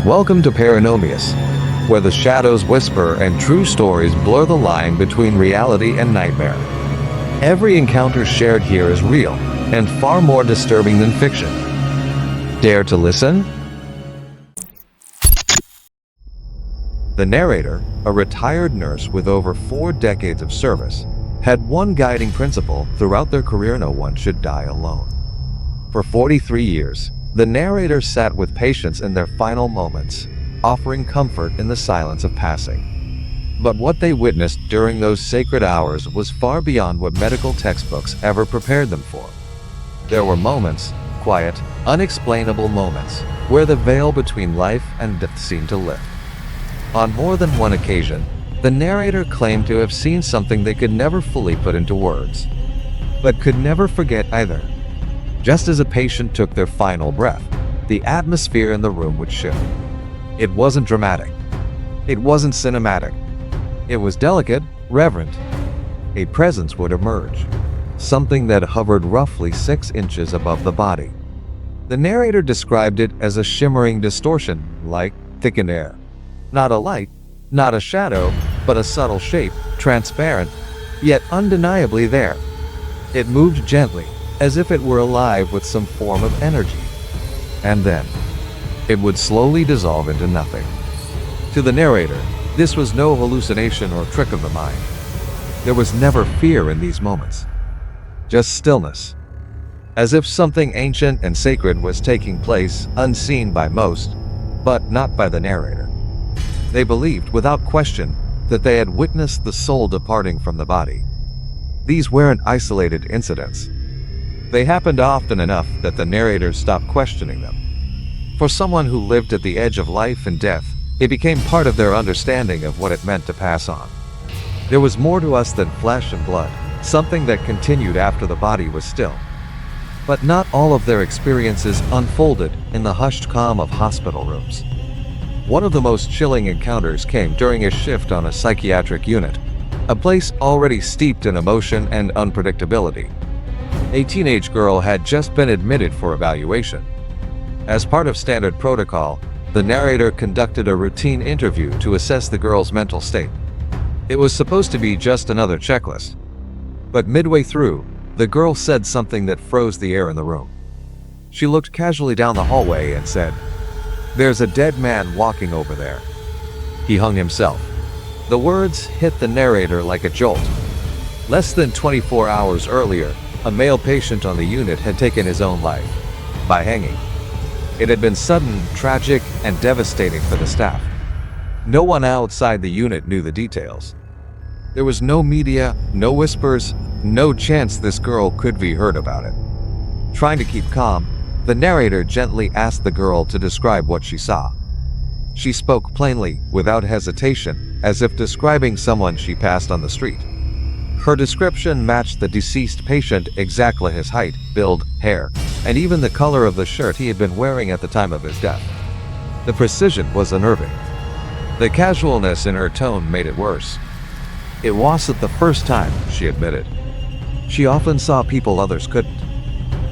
Welcome to Paranomius, where the shadows whisper and true stories blur the line between reality and nightmare. Every encounter shared here is real and far more disturbing than fiction. Dare to listen? The narrator, a retired nurse with over 4 decades of service, had one guiding principle throughout their career: no one should die alone. For 43 years, the narrator sat with patients in their final moments, offering comfort in the silence of passing. But what they witnessed during those sacred hours was far beyond what medical textbooks ever prepared them for. There were moments, quiet, unexplainable moments, where the veil between life and death seemed to lift. On more than one occasion, the narrator claimed to have seen something they could never fully put into words, but could never forget either. Just as a patient took their final breath, the atmosphere in the room would shift. It wasn't dramatic. It wasn't cinematic. It was delicate, reverent. A presence would emerge, something that hovered roughly 6 inches above the body. The narrator described it as a shimmering distortion, like thickened air. Not a light, not a shadow, but a subtle shape, transparent, yet undeniably there. It moved gently, as if it were alive with some form of energy. And then, it would slowly dissolve into nothing. To the narrator, this was no hallucination or trick of the mind. There was never fear in these moments. Just stillness. As if something ancient and sacred was taking place, unseen by most, but not by the narrator. They believed, without question, that they had witnessed the soul departing from the body. These weren't isolated incidents. They happened often enough that the narrator stopped questioning them. For someone who lived at the edge of life and death, it became part of their understanding of what it meant to pass on. There was more to us than flesh and blood, something that continued after the body was still. But not all of their experiences unfolded in the hushed calm of hospital rooms. One of the most chilling encounters came during a shift on a psychiatric unit, a place already steeped in emotion and unpredictability. A teenage girl had just been admitted for evaluation. As part of standard protocol, the narrator conducted a routine interview to assess the girl's mental state. It was supposed to be just another checklist. But midway through, the girl said something that froze the air in the room. She looked casually down the hallway and said, "There's a dead man walking over there. He hung himself." The words hit the narrator like a jolt. Less than 24 hours earlier, a male patient on the unit had taken his own life by hanging. It had been sudden, tragic, and devastating for the staff. No one outside the unit knew the details. There was no media, no whispers, no chance this girl could be heard about it. Trying to keep calm, the narrator gently asked the girl to describe what she saw. She spoke plainly, without hesitation, as if describing someone she passed on the street. Her description matched the deceased patient exactly: his height, build, hair, and even the color of the shirt he had been wearing at the time of his death. The precision was unnerving. The casualness in her tone made it worse. It wasn't the first time, she admitted. She often saw people others couldn't.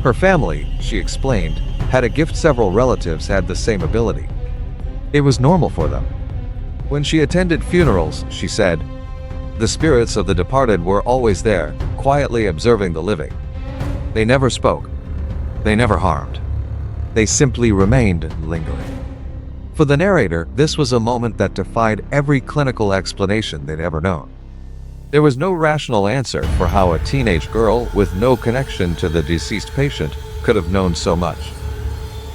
Her family, she explained, had a gift. Several relatives had the same ability. It was normal for them. When she attended funerals, she said, the spirits of the departed were always there, quietly observing the living. They never spoke. They never harmed. They simply remained lingering. For the narrator, this was a moment that defied every clinical explanation they'd ever known. There was no rational answer for how a teenage girl with no connection to the deceased patient could have known so much.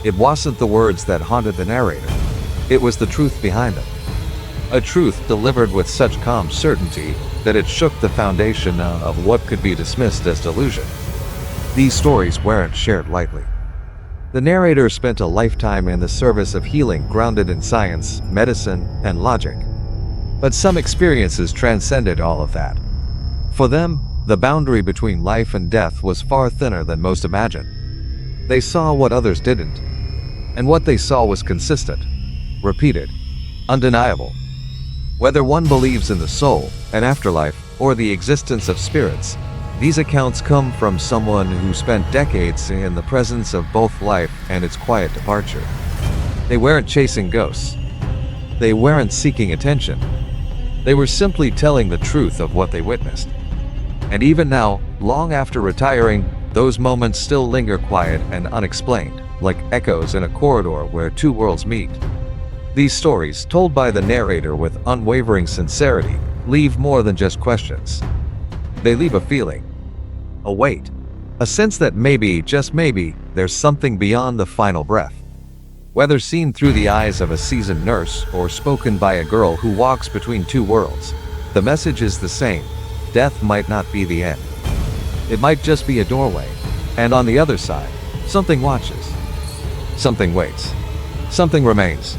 It wasn't the words that haunted the narrator. It was the truth behind them. A truth delivered with such calm certainty that it shook the foundation of what could be dismissed as delusion. These stories weren't shared lightly. The narrator spent a lifetime in the service of healing, grounded in science, medicine, and logic. But some experiences transcended all of that. For them, the boundary between life and death was far thinner than most imagined. They saw what others didn't. And what they saw was consistent, repeated, undeniable. Whether one believes in the soul, an afterlife, or the existence of spirits, these accounts come from someone who spent decades in the presence of both life and its quiet departure. They weren't chasing ghosts. They weren't seeking attention. They were simply telling the truth of what they witnessed. And even now, long after retiring, those moments still linger quiet and unexplained, like echoes in a corridor where two worlds meet. These stories, told by the narrator with unwavering sincerity, leave more than just questions. They leave a feeling, a weight, a sense that maybe, just maybe, there's something beyond the final breath. Whether seen through the eyes of a seasoned nurse or spoken by a girl who walks between two worlds, the message is the same. Death might not be the end. It might just be a doorway, and on the other side, something watches. Something waits. Something remains.